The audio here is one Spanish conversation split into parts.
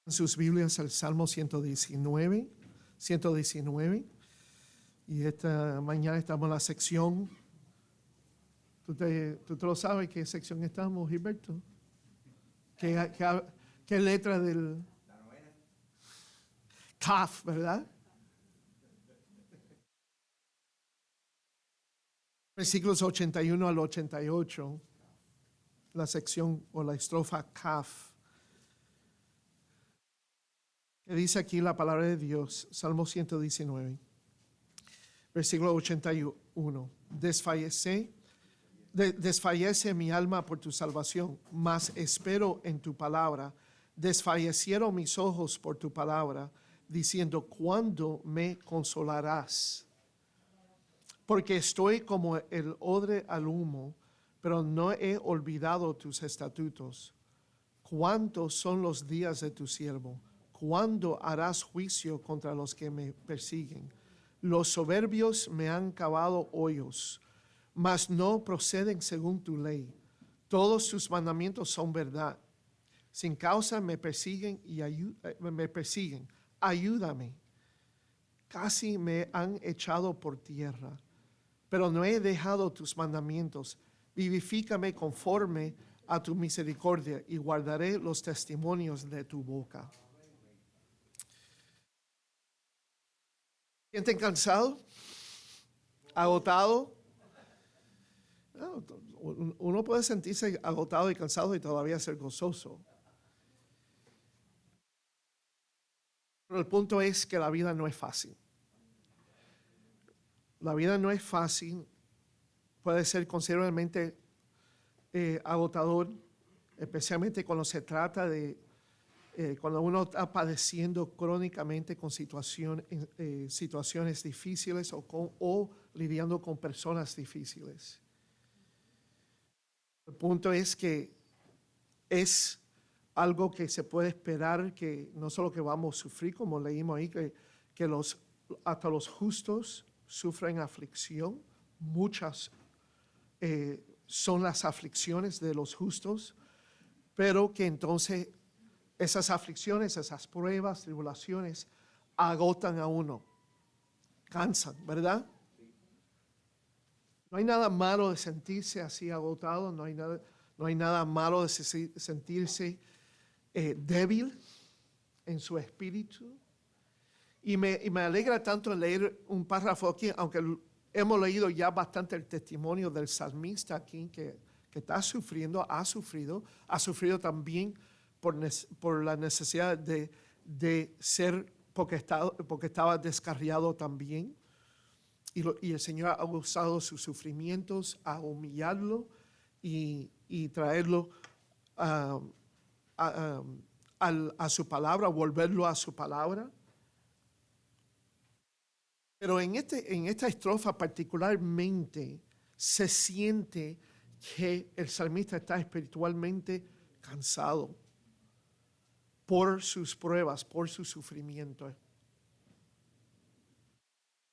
En sus Biblias el Salmo 119. Y esta mañana estamos en la sección. ¿Tú te lo sabes qué sección estamos, Gilberto? ¿Qué letra del? La novena. Kaf, ¿verdad? Versículos 81 al 88. La sección o la estrofa Kaf. Que dice aquí la palabra de Dios, Salmo 119, versículo 81. Desfallece mi alma por tu salvación, mas espero en tu palabra. Desfallecieron mis ojos por tu palabra, diciendo, ¿cuándo me consolarás? Porque estoy como el odre al humo, pero no he olvidado tus estatutos. ¿Cuántos son los días de tu siervo? ¿Cuándo harás juicio contra los que me persiguen? Los soberbios me han cavado hoyos, mas no proceden según tu ley. Todos tus mandamientos son verdad. Sin causa me persiguen Ayúdame. Casi me han echado por tierra, pero no he dejado tus mandamientos. Vivifícame conforme a tu misericordia y guardaré los testimonios de tu boca. ¿Sienten cansado? ¿Agotado? No, uno puede sentirse agotado y cansado y todavía ser gozoso. Pero el punto es que la vida no es fácil. La vida no es fácil. Puede ser considerablemente agotador, especialmente cuando se trata de cuando uno está padeciendo crónicamente con situaciones difíciles o lidiando con personas difíciles. El punto es que es algo que se puede esperar, que no solo que vamos a sufrir, como leímos ahí, que hasta los justos sufren aflicción. Muchas son las aflicciones de los justos, pero que entonces esas aflicciones, esas pruebas, tribulaciones, agotan a uno, cansan, ¿verdad? No hay nada malo de sentirse así agotado, no hay nada malo de sentirse débil en su espíritu. Y me alegra tanto leer un párrafo aquí, aunque hemos leído ya bastante el testimonio del salmista aquí, que está sufriendo, ha sufrido también por la necesidad de ser, porque estaba descarriado también. Y el Señor ha usado sus sufrimientos a humillarlo y traerlo a su palabra, volverlo a su palabra. Pero en esta estrofa particularmente se siente que el salmista está espiritualmente cansado por sus pruebas, por su sufrimiento.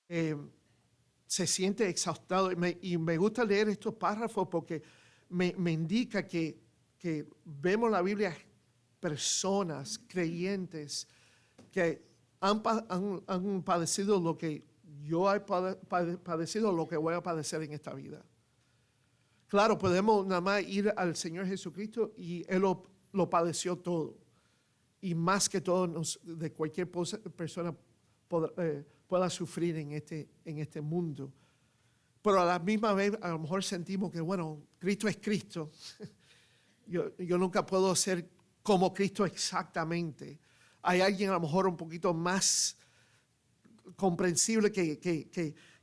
Se siente exhaustado y me gusta leer estos párrafos porque me indica que vemos en la Biblia personas creyentes que han padecido lo que yo he padecido, lo que voy a padecer en esta vida. Claro, podemos nada más ir al Señor Jesucristo y Él lo padeció todo. Y más que todo, de cualquier persona pueda sufrir en este mundo. Pero a la misma vez, a lo mejor sentimos que, bueno, Cristo es Cristo. Yo nunca puedo ser como Cristo exactamente. Hay alguien a lo mejor un poquito más comprensible que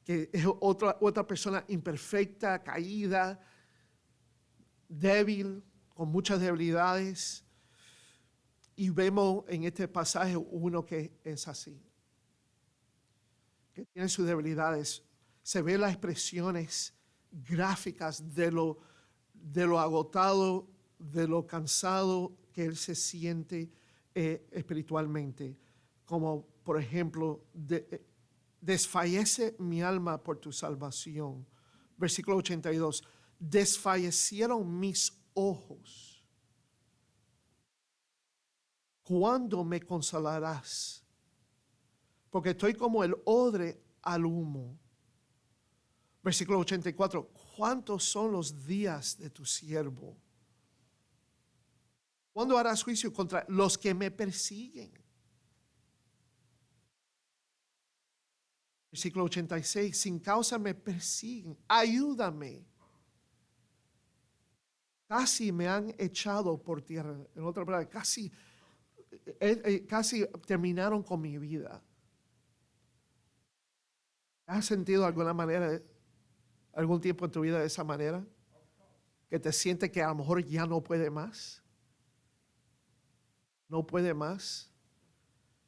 es otra persona imperfecta, caída, débil, con muchas debilidades. Y vemos en este pasaje uno que es así, que tiene sus debilidades. Se ven las expresiones gráficas de lo agotado, de lo cansado que él se siente espiritualmente. Como por ejemplo, desfallece mi alma por tu salvación. Versículo 82, desfallecieron mis ojos. ¿Cuándo me consolarás? Porque estoy como el odre al humo. Versículo 84. ¿Cuántos son los días de tu siervo? ¿Cuándo harás juicio contra los que me persiguen? Versículo 86. Sin causa me persiguen. Ayúdame. Casi me han echado por tierra. En otra palabra, casi terminaron con mi vida. ¿Has sentido alguna manera, algún tiempo en tu vida de esa manera? Que te sientes que a lo mejor ya no puede más. No puede más.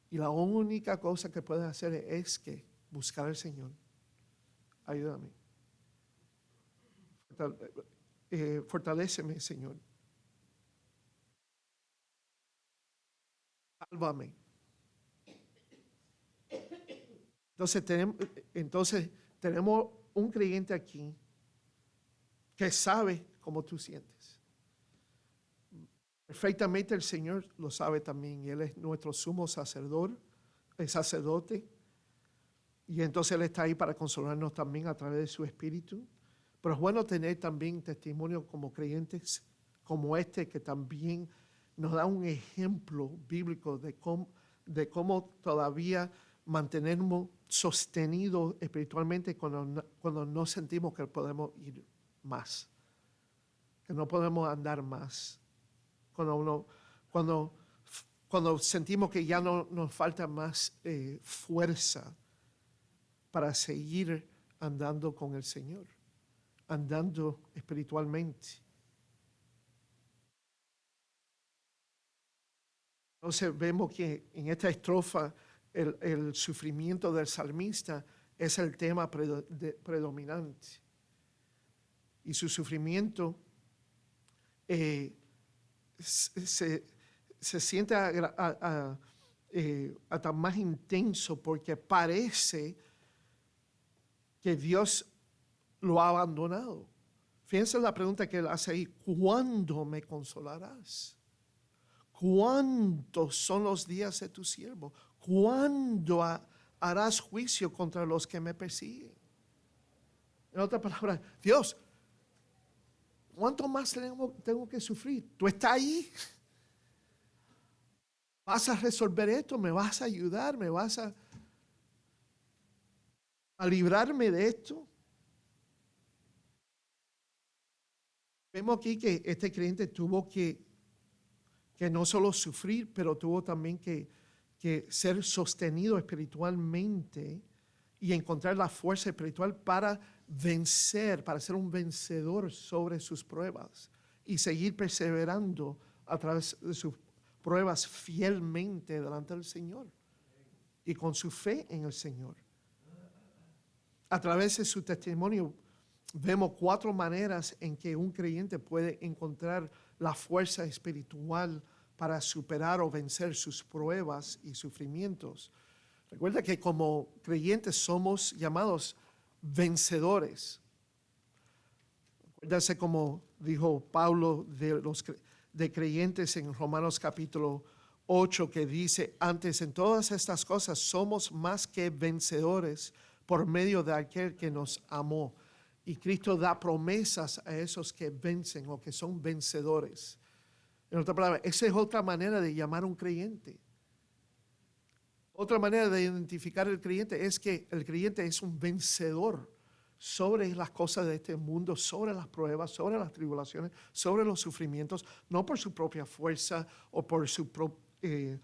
Y la única cosa que puedes hacer es que buscar al Señor. Ayúdame. Fortaléceme, Señor. Sálvame. Entonces tenemos un creyente aquí que sabe cómo tú sientes. Perfectamente el Señor lo sabe también. Y Él es nuestro sumo sacerdote. Y entonces Él está ahí para consolarnos también a través de su Espíritu. Pero es bueno tener también testimonio como creyentes como este, que también nos da un ejemplo bíblico de cómo todavía mantenernos sostenidos espiritualmente cuando no sentimos que podemos ir más, que no podemos andar más, cuando sentimos que ya no nos falta más fuerza para seguir andando con el Señor, andando espiritualmente. Entonces vemos que en esta estrofa el sufrimiento del salmista es el tema predominante. Y su sufrimiento se siente hasta más intenso porque parece que Dios lo ha abandonado. Fíjense la pregunta que él hace ahí: ¿cuándo me consolarás? ¿Cuántos son los días de tu siervo? ¿Cuándo harás juicio contra los que me persiguen? En otras palabras, Dios, ¿cuánto más tengo que sufrir? Tú estás ahí. ¿Vas a resolver esto? ¿Me vas a ayudar? ¿Me vas a librarme de esto? Vemos aquí que este creyente tuvo que no solo sufrir, pero tuvo también que ser sostenido espiritualmente y encontrar la fuerza espiritual para vencer, para ser un vencedor sobre sus pruebas y seguir perseverando a través de sus pruebas fielmente delante del Señor y con su fe en el Señor. A través de su testimonio vemos 4 maneras en que un creyente puede encontrar la fuerza espiritual para superar o vencer sus pruebas y sufrimientos. Recuerda que como creyentes somos llamados vencedores. Recuérdase como dijo Pablo de creyentes en Romanos capítulo 8, que dice: antes en todas estas cosas somos más que vencedores por medio de aquel que nos amó. Y Cristo da promesas a esos que vencen o que son vencedores. En otra palabra, esa es otra manera de llamar a un creyente. Otra manera de identificar al creyente es que el creyente es un vencedor sobre las cosas de este mundo, sobre las pruebas, sobre las tribulaciones, sobre los sufrimientos, no por su propia fuerza o por su propia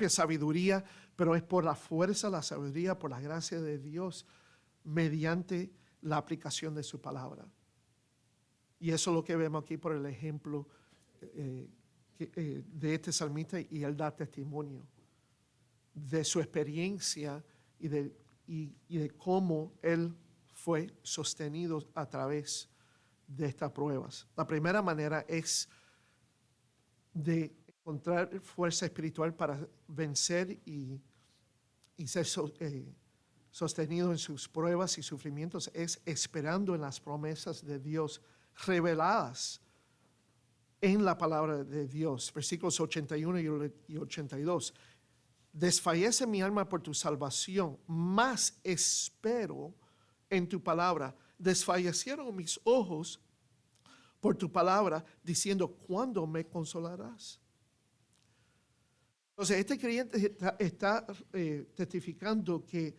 sabiduría, pero es por la fuerza, la sabiduría, por la gracia de Dios mediante la aplicación de su palabra. Y eso es lo que vemos aquí por el ejemplo de este salmista, y él da testimonio de su experiencia y de cómo él fue sostenido a través de estas pruebas. La primera manera es de encontrar fuerza espiritual para vencer y ser sostenido en sus pruebas y sufrimientos, es esperando en las promesas de Dios reveladas en la palabra de Dios. Versículos 81 y 82. Desfallece mi alma por tu salvación, mas espero en tu palabra. Desfallecieron mis ojos por tu palabra, diciendo, ¿cuándo me consolarás? Entonces, este creyente está testificando que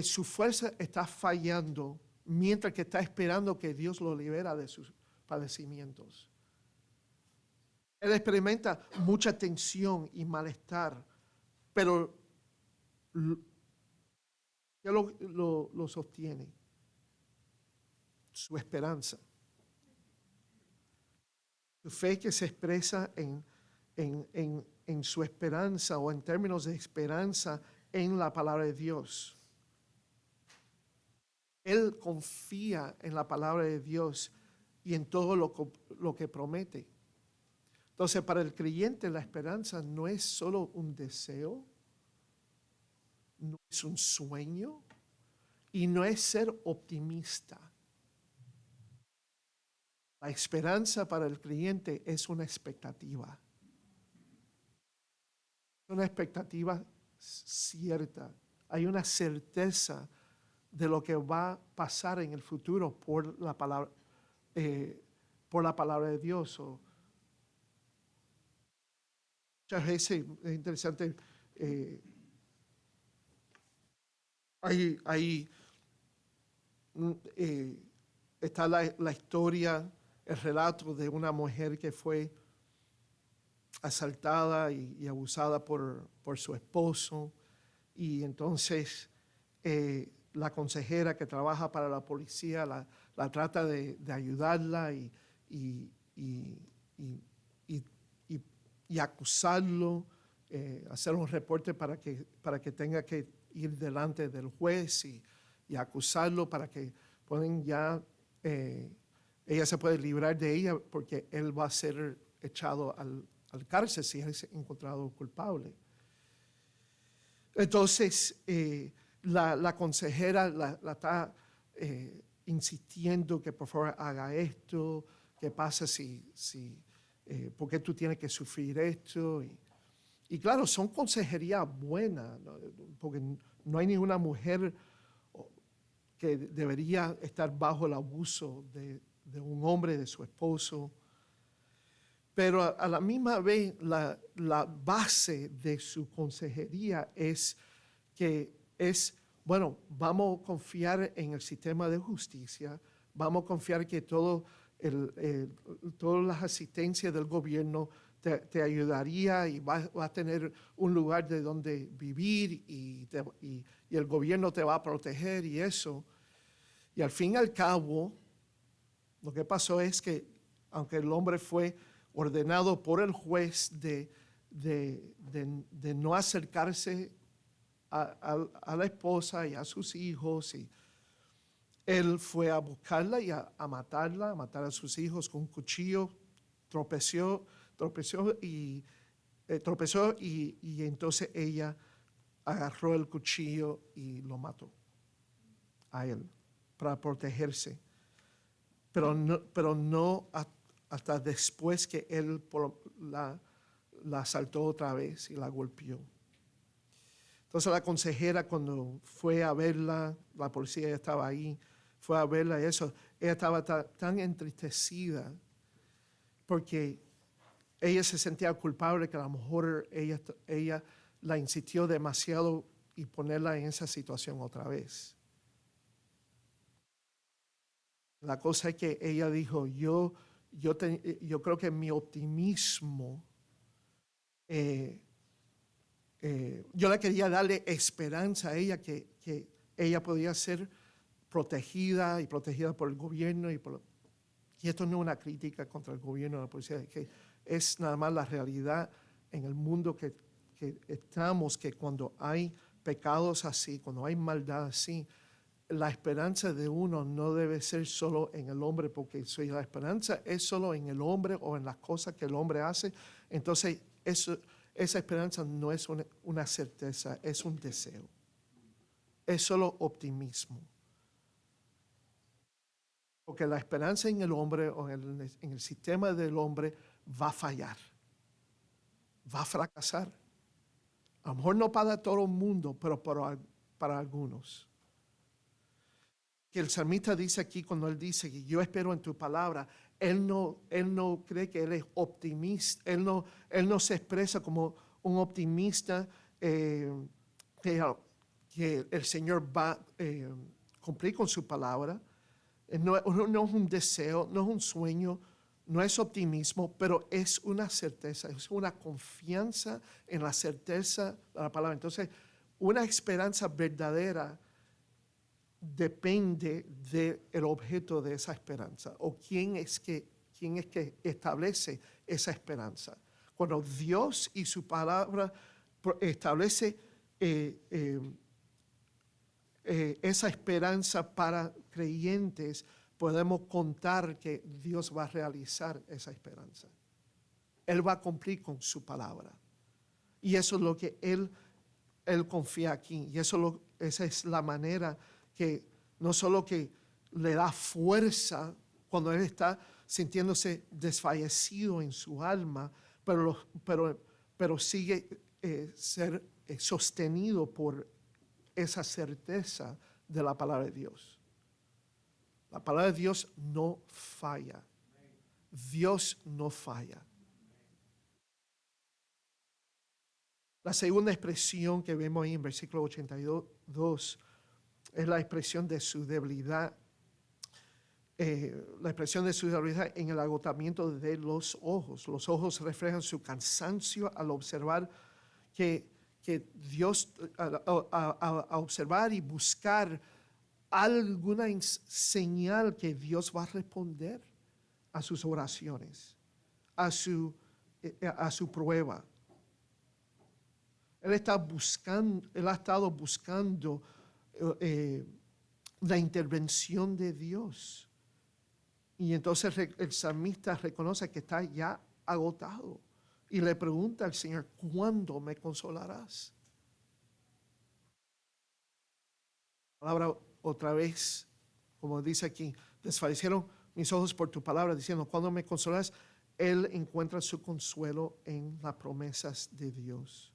su fuerza está fallando, mientras que está esperando que Dios lo libera de sus padecimientos. Él experimenta mucha tensión y malestar, pero ¿qué lo sostiene? Su esperanza. Su fe que se expresa en su esperanza o en términos de esperanza en la palabra de Dios. Él confía en la palabra de Dios y en todo lo que promete. Entonces, para el creyente la esperanza no es solo un deseo, no es un sueño y no es ser optimista. La esperanza para el creyente es una expectativa. Una expectativa cierta. Hay una certeza de lo que va a pasar en el futuro por la palabra de Dios. Muchas veces es interesante. Está la historia, el relato de una mujer que fue asaltada y abusada por su esposo. Y entonces la consejera que trabaja para la policía la trata de ayudarla y acusarlo, hacer un reporte para que tenga que ir delante del juez y acusarlo para que puedan ella se puede librar de ella porque él va a ser echado al cárcel si es encontrado culpable. Entonces, la consejera la está insistiendo que por favor haga esto, qué pasa por qué tú tienes que sufrir esto. Y claro, son consejerías buenas, ¿no? Porque no hay ninguna mujer que debería estar bajo el abuso de un hombre, de su esposo. Pero a la misma vez, la base de su consejería es que bueno, vamos a confiar en el sistema de justicia, vamos a confiar que todas las asistencias del gobierno te ayudaría y vas a tener un lugar de donde vivir y el gobierno te va a proteger y eso. Y al fin y al cabo, lo que pasó es que aunque el hombre fue ordenado por el juez de no acercarse a la esposa y a sus hijos, y él fue a buscarla y a matarla, a matar a sus hijos con un cuchillo, tropezó y entonces ella agarró el cuchillo y lo mató a él para protegerse. Pero no hasta después que él la asaltó otra vez y la golpeó. Entonces la consejera, cuando fue a verla, la policía ya estaba ahí, fue a verla y eso, ella estaba tan entristecida porque ella se sentía culpable que a lo mejor ella la insistió demasiado y ponerla en esa situación otra vez. La cosa es que ella dijo, yo creo que mi optimismo, yo le quería darle esperanza a ella que ella podía ser protegida por el gobierno. Y esto no es una crítica contra el gobierno o la policía, que es nada más la realidad en el mundo que estamos, que cuando hay pecados así, cuando hay maldad así, la esperanza de uno no debe ser solo en el hombre, porque si la esperanza es solo en el hombre o en las cosas que el hombre hace, entonces esa esperanza no es una certeza, es un deseo. Es solo optimismo. Porque la esperanza en el hombre o en el sistema del hombre va a fallar, va a fracasar. A lo mejor no para todo el mundo, pero para algunos. Que el salmista dice aquí, cuando él dice que yo espero en tu palabra, él no cree que él es optimista, él no se expresa como un optimista que el Señor va a cumplir con su palabra. No es un deseo, no es un sueño, no es optimismo, pero es una certeza, es una confianza en la certeza de la palabra. Entonces, una esperanza verdadera depende del objeto de esa esperanza o quién es que establece esa esperanza. Cuando Dios y su palabra establece esa esperanza para creyentes, podemos contar que Dios va a realizar esa esperanza. Él va a cumplir con su palabra. Y eso es lo que Él confía aquí. Y esa es la manera que no solo que le da fuerza cuando Él está sintiéndose desfallecido en su alma, pero sigue ser sostenido por esa certeza de la palabra de Dios. La palabra de Dios no falla. Dios no falla. La segunda expresión que vemos ahí en versículo 82 es la expresión de su debilidad. La expresión de su debilidad en el agotamiento de los ojos. Los ojos reflejan su cansancio al observar que Dios, a observar y buscar alguna señal que Dios va a responder a sus oraciones, a su prueba. Él ha estado buscando la intervención de Dios. Y entonces el salmista reconoce que está ya agotado y le pregunta al Señor, ¿cuándo me consolarás? La palabra otra vez, como dice aquí, desfallecieron mis ojos por tu palabra, diciendo, ¿cuándo me consolarás? Él encuentra su consuelo en las promesas de Dios.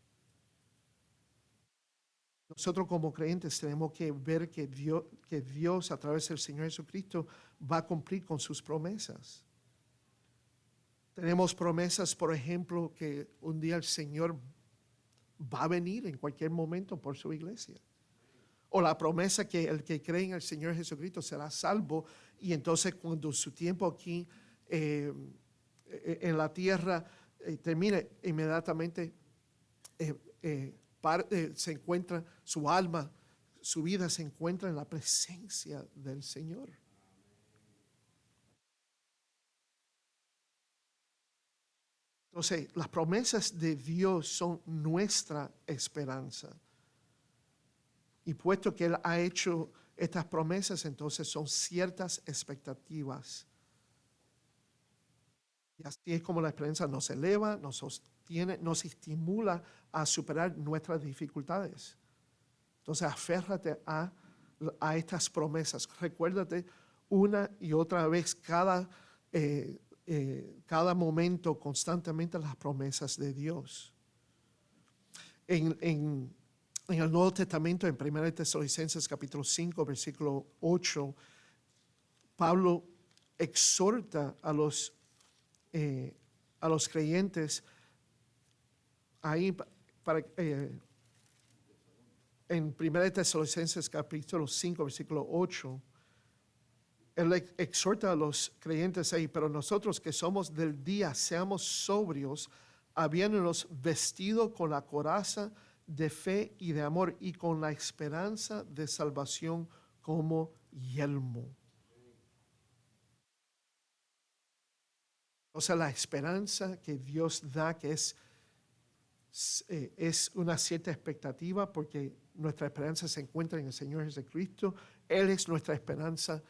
Nosotros como creyentes tenemos que ver que Dios a través del Señor Jesucristo va a cumplir con sus promesas. Tenemos promesas, por ejemplo, que un día el Señor va a venir en cualquier momento por su iglesia. O la promesa que el que cree en el Señor Jesucristo será salvo y entonces cuando su tiempo aquí en la tierra termine, inmediatamente se encuentra su alma, su vida se encuentra en la presencia del Señor. Entonces, las promesas de Dios son nuestra esperanza. Y puesto que Él ha hecho estas promesas, entonces son ciertas expectativas. Y así es como la esperanza nos eleva, nos sostiene, nos estimula a superar nuestras dificultades. Entonces, aférrate a estas promesas. Recuérdate una y otra vez, cada momento, constantemente, las promesas de Dios. En el Nuevo Testamento, en 1 Tesalonicenses capítulo 5, versículo 8, Pablo exhorta a los creyentes ahí en 1 Tesalonicenses capítulo 5, versículo 8, él exhorta a los creyentes ahí, pero nosotros que somos del día, seamos sobrios, habiéndonos vestido con la coraza de fe y de amor y con la esperanza de salvación como yelmo. O sea, la esperanza que Dios da, que es una cierta expectativa, porque nuestra esperanza se encuentra en el Señor Jesucristo. Él es nuestra esperanza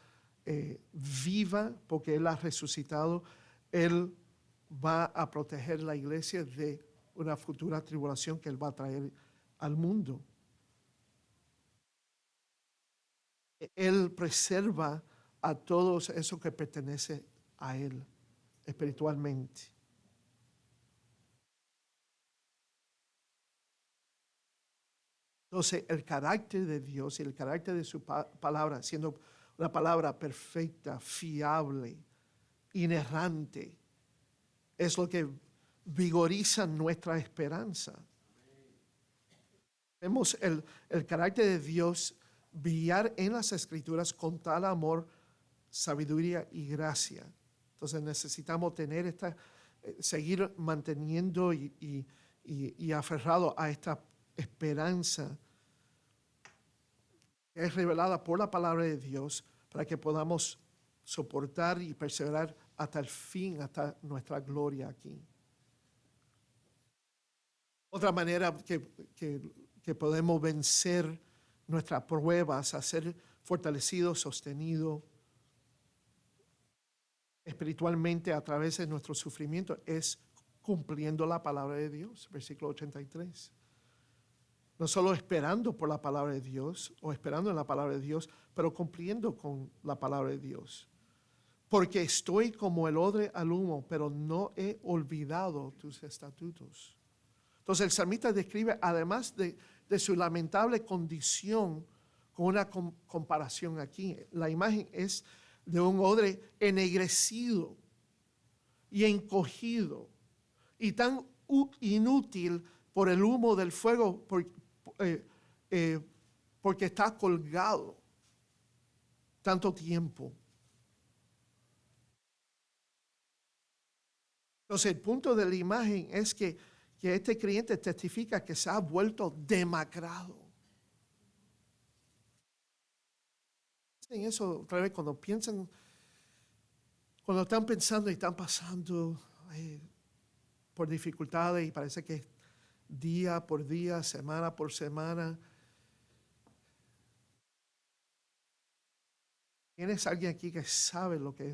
viva, porque Él ha resucitado. Él va a proteger la iglesia de una futura tribulación que Él va a traer al mundo. Él preserva a todos eso que pertenece a Él espiritualmente. Entonces, el carácter de Dios y el carácter de su palabra, siendo una palabra perfecta, fiable, inerrante, es lo que vigoriza nuestra esperanza. Vemos el carácter de Dios brillar en las Escrituras con tal amor, sabiduría y gracia. Entonces necesitamos tener seguir manteniendo y aferrado a esta esperanza que es revelada por la palabra de Dios para que podamos soportar y perseverar hasta el fin, hasta nuestra gloria aquí. Otra manera que podemos vencer nuestras pruebas, a ser fortalecidos, sostenidos espiritualmente a través de nuestro sufrimiento, es cumpliendo la palabra de Dios. Versículo 83. No solo esperando por la palabra de Dios o esperando en la palabra de Dios, pero cumpliendo con la palabra de Dios. Porque estoy como el odre al humo, pero no he olvidado tus estatutos. Entonces el salmista describe, además de su lamentable condición, con una comparación aquí. La imagen es de un odre ennegrecido y encogido y tan inútil por el humo del fuego porque está colgado tanto tiempo. Entonces el punto de la imagen es que este creyente testifica que se ha vuelto demacrado. En eso otra vez cuando están pensando y están pasando por dificultades y parece que es día por día, semana por semana. ¿Tienes alguien aquí que sabe lo que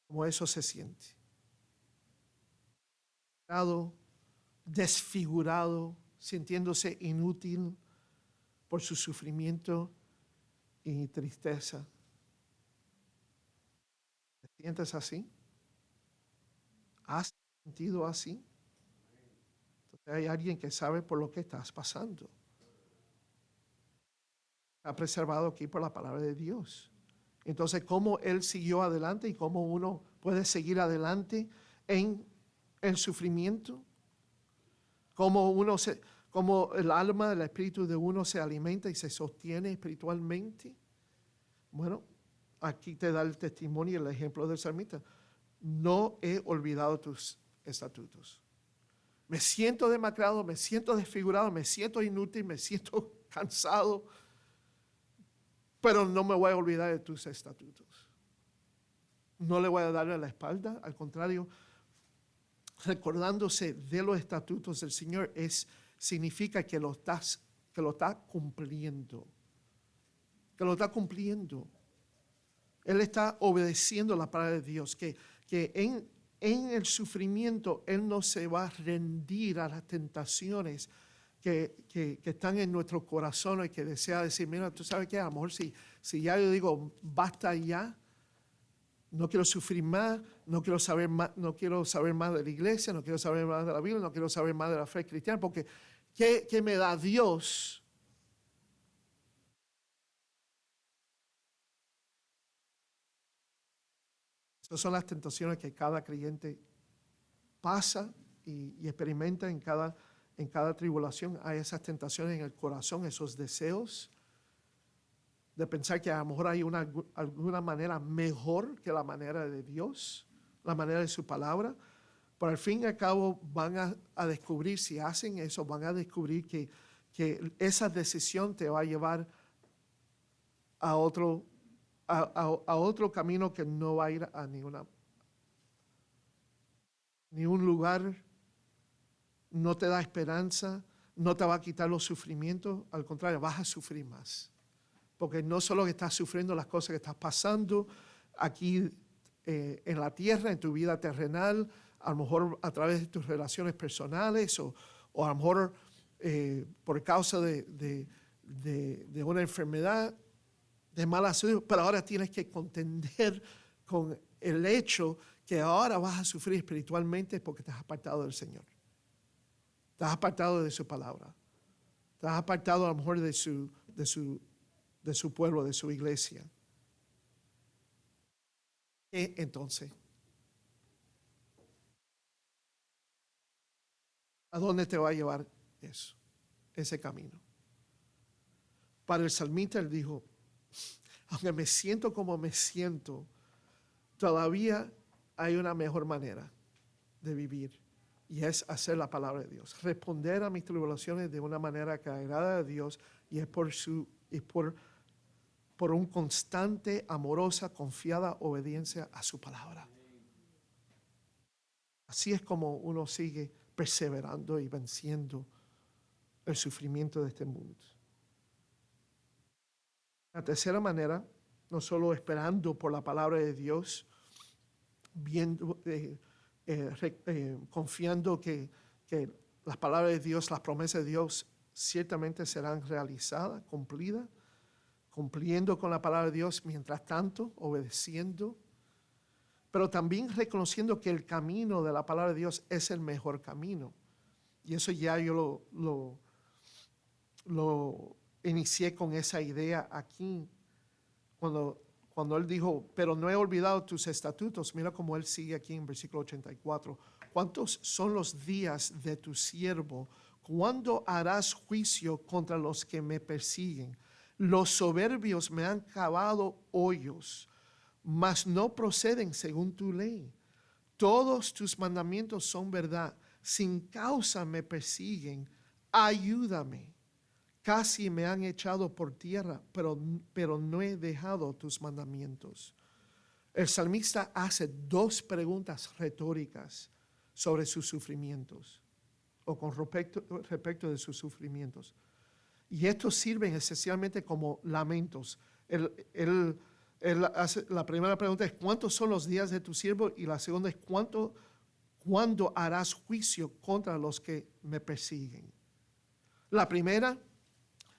cómo eso se siente? Desfigurado, sintiéndose inútil por su sufrimiento y tristeza. ¿Te sientes así? ¿Has sentido así? Entonces hay alguien que sabe por lo que estás pasando. Está preservado aquí por la palabra de Dios. Entonces, ¿cómo él siguió adelante y cómo uno puede seguir adelante en el sufrimiento? ¿Cómo el alma, el espíritu de uno se alimenta y se sostiene espiritualmente? Bueno, aquí te da el testimonio y el ejemplo del salmista. No he olvidado tus estatutos. Me siento demacrado, me siento desfigurado, me siento inútil, me siento cansado, pero no me voy a olvidar de tus estatutos. No le voy a darle la espalda, al contrario, recordándose de los estatutos del Señor significa que lo está cumpliendo. Que lo está cumpliendo. Él está obedeciendo la palabra de Dios, que en el sufrimiento Él no se va a rendir a las tentaciones que están en nuestro corazón y que desea decir, mira, tú sabes qué, a lo mejor si ya yo digo, basta ya, no quiero sufrir más, no quiero saber más de la iglesia, no quiero saber más de la Biblia, no quiero saber más de la fe cristiana, porque ¿qué me da Dios? Esas son las tentaciones que cada creyente pasa y experimenta en cada tribulación. Hay esas tentaciones en el corazón, esos deseos de pensar que a lo mejor hay alguna manera mejor que la manera de Dios, la manera de su palabra. Pero al fin y al cabo van a descubrir, si hacen eso, van a descubrir que esa decisión te va a llevar a otro camino que no va a ir a ningún lugar, no te da esperanza, no te va a quitar los sufrimientos, al contrario, vas a sufrir más. Porque no solo que estás sufriendo las cosas que estás pasando aquí en la tierra, en tu vida terrenal, a lo mejor a través de tus relaciones personales o a lo mejor por causa de una enfermedad, de mala salud, pero ahora tienes que contender con el hecho que ahora vas a sufrir espiritualmente porque te has apartado del Señor. Te has apartado de su palabra. Te has apartado a lo mejor de su pueblo, de su iglesia. ¿Qué entonces? ¿A dónde te va a llevar eso, ese camino? Para el salmista él dijo, aunque me siento como me siento, todavía hay una mejor manera de vivir y es hacer la palabra de Dios. Responder a mis tribulaciones de una manera que agrada a Dios y es por un constante, amorosa, confiada obediencia a su palabra. Así es como uno sigue perseverando y venciendo el sufrimiento de este mundo. La tercera manera, no solo esperando por la palabra de Dios, viendo, confiando que las palabras de Dios, las promesas de Dios ciertamente serán realizadas, cumplidas, cumpliendo con la palabra de Dios, mientras tanto, obedeciendo, pero también reconociendo que el camino de la palabra de Dios es el mejor camino. Y eso ya yo lo inicié con esa idea aquí, cuando él dijo, pero no he olvidado tus estatutos. Mira cómo él sigue aquí en versículo 84. ¿Cuántos son los días de tu siervo? ¿Cuándo harás juicio contra los que me persiguen? Los soberbios me han cavado hoyos, mas no proceden según tu ley. Todos tus mandamientos son verdad. Sin causa me persiguen. Ayúdame. Casi me han echado por tierra, pero no he dejado tus mandamientos. El salmista hace dos preguntas retóricas sobre sus sufrimientos o con respecto de sus sufrimientos. Y estos sirven esencialmente como lamentos. Él hace, la primera pregunta es, ¿cuántos son los días de tu siervo? Y la segunda es, ¿cuándo harás juicio contra los que me persiguen? La primera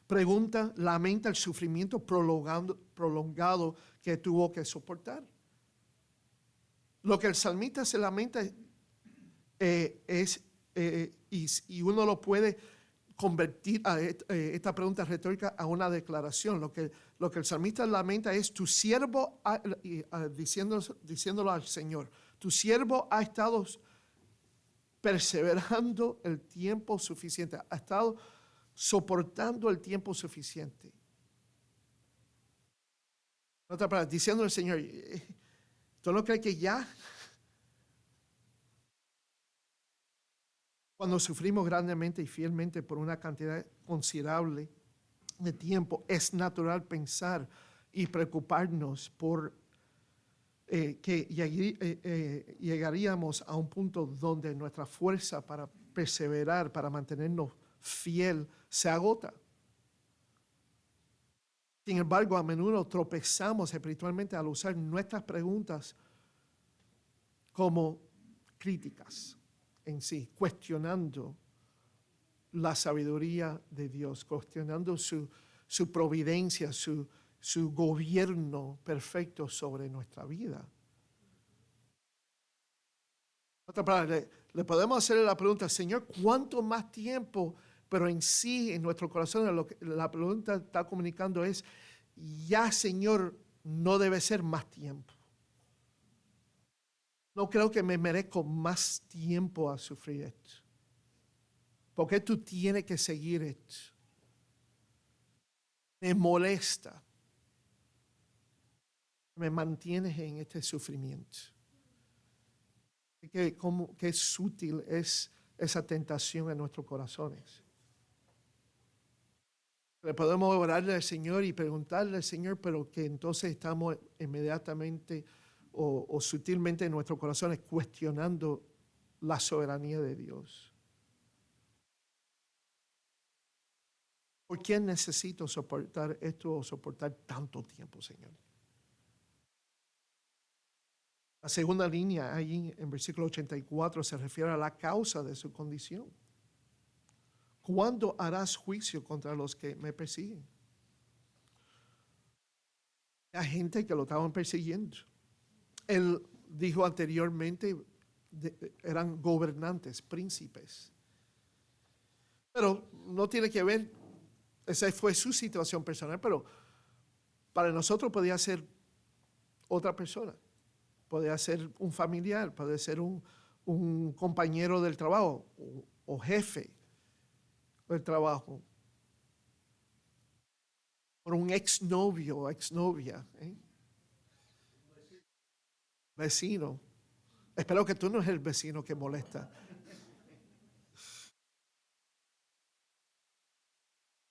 pregunta lamenta el sufrimiento prolongado que tuvo que soportar. Lo que el salmista se lamenta y uno lo puede convertir a esta pregunta retórica a una declaración. Lo que el salmista lamenta es, tu siervo, diciéndolo al Señor, tu siervo ha estado perseverando el tiempo suficiente, ha estado soportando el tiempo suficiente. En otras palabras, diciendo al Señor, ¿tú no crees que ya? Cuando sufrimos grandemente y fielmente por una cantidad considerable de tiempo, es natural pensar y preocuparnos por que llegaríamos a un punto donde nuestra fuerza para perseverar, para mantenernos fiel, se agota. Sin embargo, a menudo tropezamos espiritualmente al usar nuestras preguntas como críticas en sí, cuestionando la sabiduría de Dios, cuestionando su providencia, su gobierno perfecto sobre nuestra vida. Otra palabra, le podemos hacer la pregunta, Señor, ¿cuánto más tiempo? Pero en sí, en nuestro corazón, lo que la pregunta está comunicando es, ya, Señor, no debe ser más tiempo. No creo que me merezco más tiempo a sufrir esto. ¿Por qué tú tienes que seguir esto? Me molesta. Me mantienes en este sufrimiento. Qué sutil es esa tentación en nuestros corazones. Le podemos orarle al Señor y preguntarle al Señor, pero que entonces estamos inmediatamente o sutilmente en nuestros corazones cuestionando la soberanía de Dios. ¿Por qué necesito soportar esto o soportar tanto tiempo, Señor? La segunda línea ahí en versículo 84 se refiere a la causa de su condición. ¿Cuándo harás juicio contra los que me persiguen? La gente que lo estaban persiguiendo. Él dijo anteriormente, eran gobernantes, príncipes. Pero no tiene que ver, esa fue su situación personal, pero para nosotros podía ser otra persona. Podía ser un familiar, puede ser un compañero del trabajo o jefe del trabajo. Por un exnovio o exnovia. Vecino. Espero que tú no eres el vecino que molesta.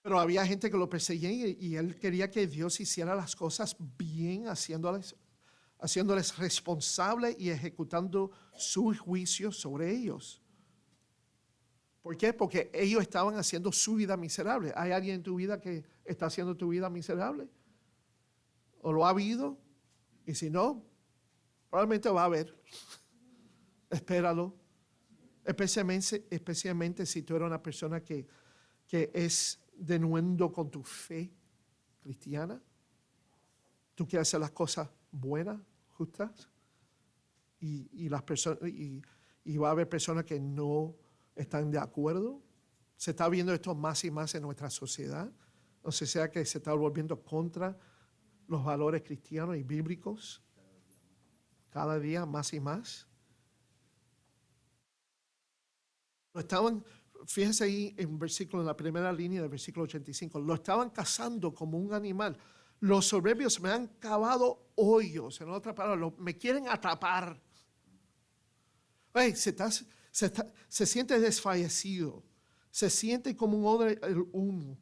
Pero había gente que lo perseguía y él quería que Dios hiciera las cosas bien, haciéndoles responsables y ejecutando su juicio sobre ellos. ¿Por qué? Porque ellos estaban haciendo su vida miserable. ¿Hay alguien en tu vida que está haciendo tu vida miserable? ¿O lo ha habido? Y si no, probablemente va a haber. Espéralo. Especialmente si tú eres una persona que es denuendo con tu fe cristiana. Tú quieres hacer las cosas buenas, justas. Y las personas, y va a haber personas que no están de acuerdo. Se está viendo esto más y más en nuestra sociedad. O sea que se está volviendo contra los valores cristianos y bíblicos. Cada día más y más. Lo estaban, fíjense ahí en la primera línea del versículo 85, lo estaban cazando como un animal. Los soberbios me han cavado hoyos, en otra palabra, me quieren atrapar. Hey, se siente desfallecido, se siente como un odre el humo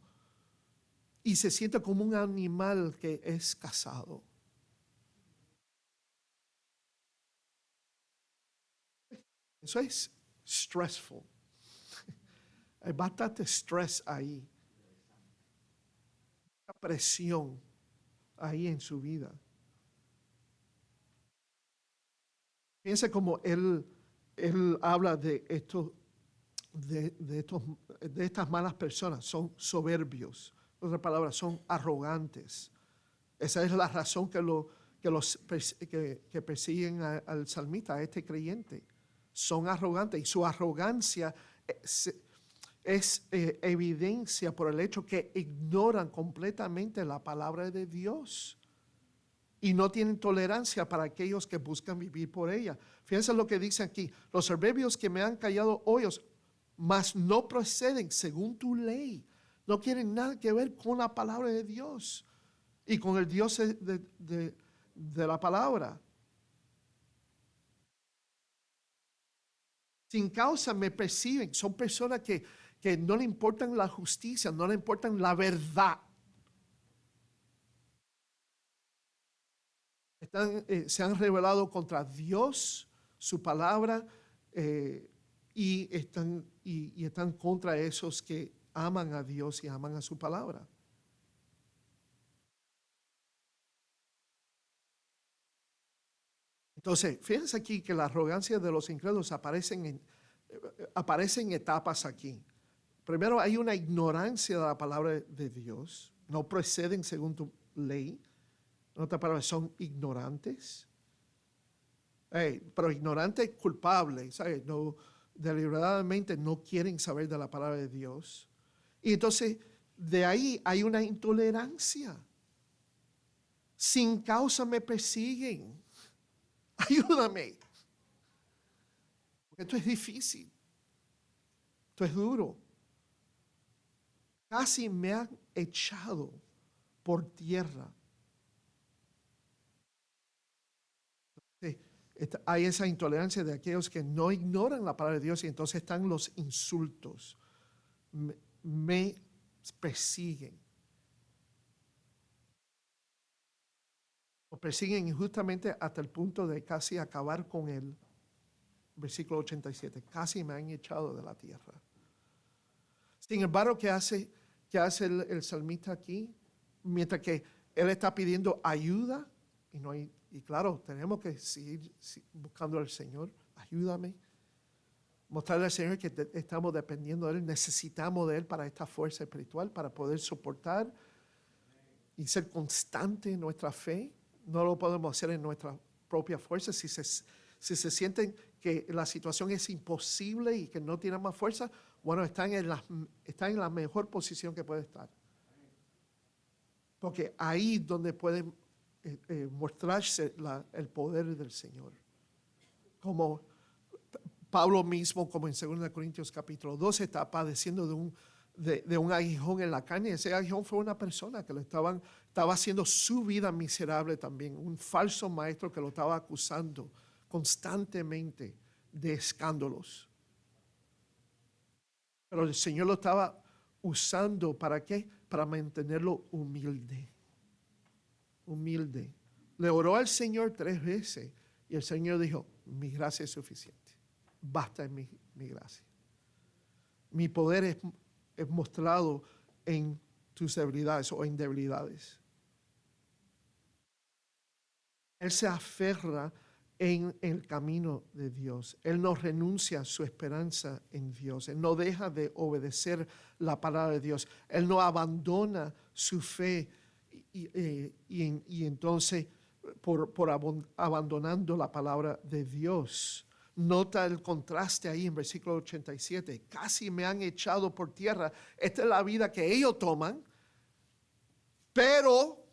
y se siente como un animal que es cazado. Eso es stressful. Hay bastante estrés ahí, presión ahí en su vida. Piensa como él habla de estas malas personas, son soberbios. En otras palabras, son arrogantes. Esa es la razón que persiguen al salmista, a este creyente. Son arrogantes y su arrogancia es evidencia por el hecho que ignoran completamente la palabra de Dios y no tienen tolerancia para aquellos que buscan vivir por ella. Fíjense lo que dice aquí: los soberbios que me han callado hoyos, mas no proceden según tu ley. No quieren nada que ver con la palabra de Dios y con el Dios de la palabra. Sin causa me perciben. Son personas que no le importan la justicia, no le importan la verdad. Se han rebelado contra Dios, su palabra, y están contra esos que aman a Dios y aman a su palabra. Entonces, fíjense aquí que la arrogancia de los incrédulos aparece en etapas aquí. Primero, hay una ignorancia de la palabra de Dios. No proceden según tu ley. En otras palabras, son ignorantes. Pero ignorantes culpables, ¿sabes? No, deliberadamente no quieren saber de la palabra de Dios. Y entonces, de ahí hay una intolerancia. Sin causa me persiguen. Ayúdame. Porque esto es difícil. Esto es duro. Casi me han echado por tierra. Hay esa intolerancia de aquellos que no ignoran la palabra de Dios y entonces están los insultos. Me persiguen. O persiguen injustamente hasta el punto de casi acabar con él. Versículo 87. Casi me han echado de la tierra. Sin embargo, ¿qué hace el salmista aquí? Mientras que él está pidiendo ayuda, y claro, tenemos que seguir buscando al Señor. Ayúdame. Mostrarle al Señor que estamos dependiendo de Él, necesitamos de Él para esta fuerza espiritual, para poder soportar y ser constante en nuestra fe. No lo podemos hacer en nuestra propia fuerza. Si se sienten que la situación es imposible y que no tienen más fuerza, Bueno, está en la mejor posición que puede estar. Porque ahí es donde puede mostrarse el poder del Señor. Como Pablo mismo, como en 2 Corintios capítulo 12, está padeciendo de un aguijón en la carne. Ese aguijón fue una persona que estaba haciendo su vida miserable también. Un falso maestro que lo estaba acusando constantemente de escándalos. Pero el Señor lo estaba usando, ¿para qué? Para mantenerlo humilde. Humilde. Le oró al Señor 3 veces y el Señor dijo, mi gracia es suficiente. Basta en mi gracia. Mi poder es mostrado en tus debilidades o en debilidades. Él se aferra en el camino de Dios. Él no renuncia a su esperanza en Dios. Él no deja de obedecer la palabra de Dios. Él no abandona su fe y entonces abandonando la palabra de Dios. Nota el contraste ahí en versículo 87. Casi me han echado por tierra. Esta es la vida que ellos toman, pero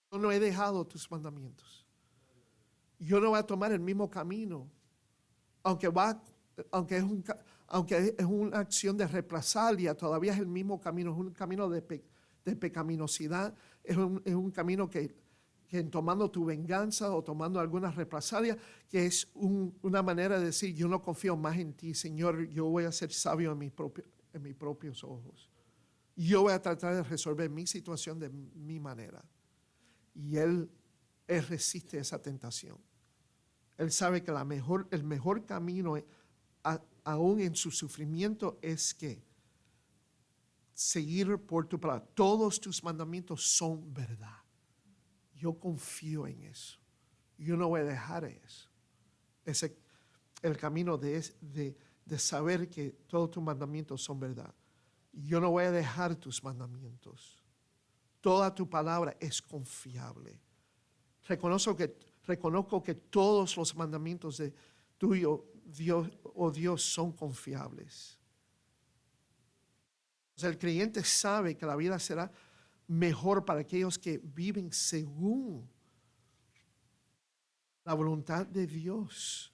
yo no he dejado tus mandamientos. Yo no voy a tomar el mismo camino, aunque es una acción de represalia, todavía es el mismo camino, es un camino de pecaminosidad, es un camino que tomando tu venganza o tomando alguna represalia, que es una manera de decir, yo no confío más en ti, Señor, yo voy a ser sabio en mis propios ojos. Yo voy a tratar de resolver mi situación de mi manera. Y Él resiste esa tentación. Él sabe que el mejor camino, aún en su sufrimiento, es que seguir por tu palabra. Todos tus mandamientos son verdad. Yo confío en eso. Yo no voy a dejar eso. Es el camino de saber que todos tus mandamientos son verdad. Yo no voy a dejar tus mandamientos. Toda tu palabra es confiable. Reconozco que todos los mandamientos de tuyo, Dios, son confiables. O sea, el creyente sabe que la vida será mejor para aquellos que viven según la voluntad de Dios.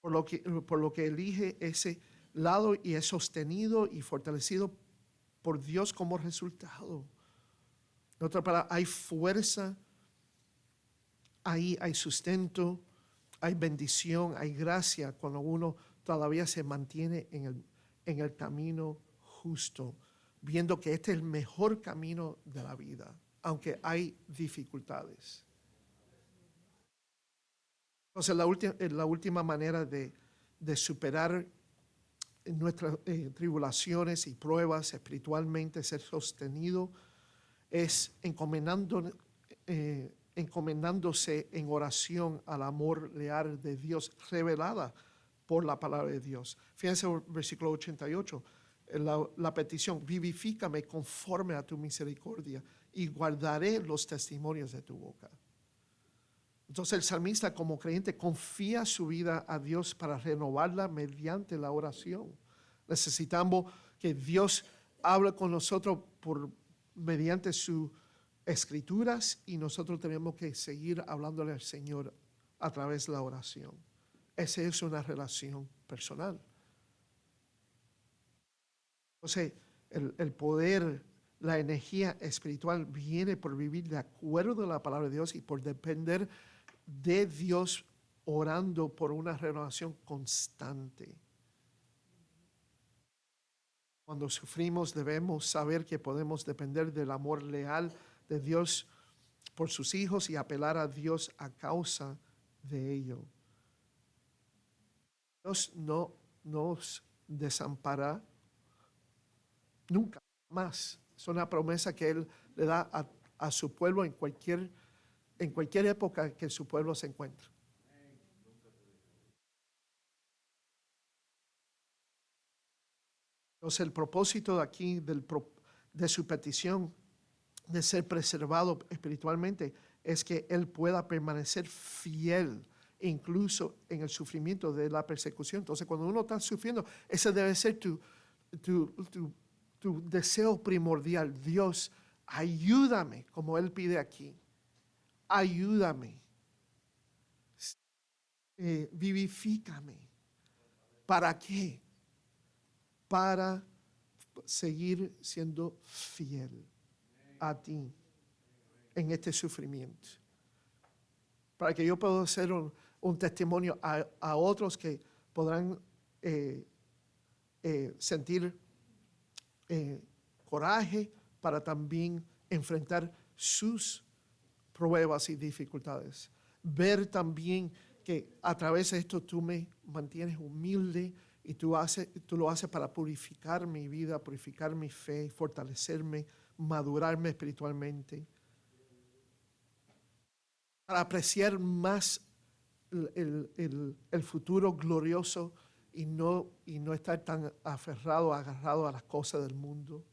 Por lo que elige ese lado y es sostenido y fortalecido por Dios como resultado. En otra palabra, hay fuerza, ahí hay sustento, hay bendición, hay gracia cuando uno todavía se mantiene en el camino justo, viendo que este es el mejor camino de la vida, aunque hay dificultades. Entonces, la última manera de superar nuestras tribulaciones y pruebas espiritualmente, ser sostenido, es encomendándose en oración al amor leal de Dios, revelada por la palabra de Dios. Fíjense el versículo 88, la petición, vivifícame conforme a tu misericordia y guardaré los testimonios de tu boca. Entonces el salmista como creyente confía su vida a Dios para renovarla mediante la oración. Necesitamos que Dios hable con nosotros mediante sus escrituras y nosotros tenemos que seguir hablándole al Señor a través de la oración. Esa es una relación personal. Entonces el poder, la energía espiritual viene por vivir de acuerdo a la palabra de Dios y por depender de Dios orando por una renovación constante. Cuando sufrimos debemos saber que podemos depender del amor leal de Dios por sus hijos y apelar a Dios a causa de ello. Dios no nos desamparará nunca más. Es una promesa que Él le da a su pueblo en cualquier época que su pueblo se encuentre. Entonces el propósito de aquí de su petición de ser preservado espiritualmente es que Él pueda permanecer fiel incluso en el sufrimiento de la persecución. Entonces, cuando uno está sufriendo, ese debe ser tu deseo primordial. Dios, ayúdame, como Él pide aquí. Ayúdame. Vivifícame. ¿Para qué? Para seguir siendo fiel a ti en este sufrimiento. Para que yo pueda ser un testimonio a otros que podrán sentir coraje para también enfrentar sus pruebas y dificultades. Ver también que a través de esto tú me mantienes humilde y tú lo haces para purificar mi vida, purificar mi fe, fortalecerme, madurarme espiritualmente, para apreciar más el futuro glorioso y no estar tan aferrado, agarrado a las cosas del mundo.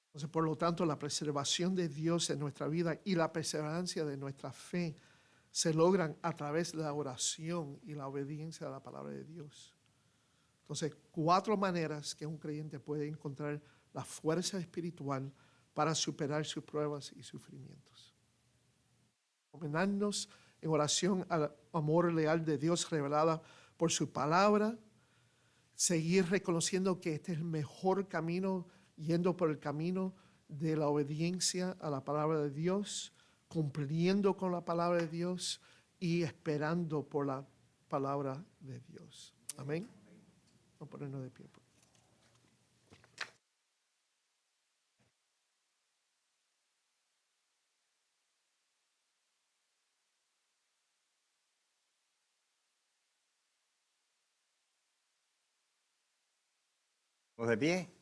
Entonces, por lo tanto, la preservación de Dios en nuestra vida y la perseverancia de nuestra fe se logran a través de la oración y la obediencia a la palabra de Dios. Entonces, 4 maneras que un creyente puede encontrar la fuerza espiritual para superar sus pruebas y sufrimientos. Encomendarnos en oración al amor leal de Dios revelada por su palabra, seguir reconociendo que este es el mejor camino, yendo por el camino de la obediencia a la palabra de Dios, cumpliendo con la palabra de Dios y esperando por la palabra de Dios. Amén. Vamos a ponernos de pie. ¿Los de pie?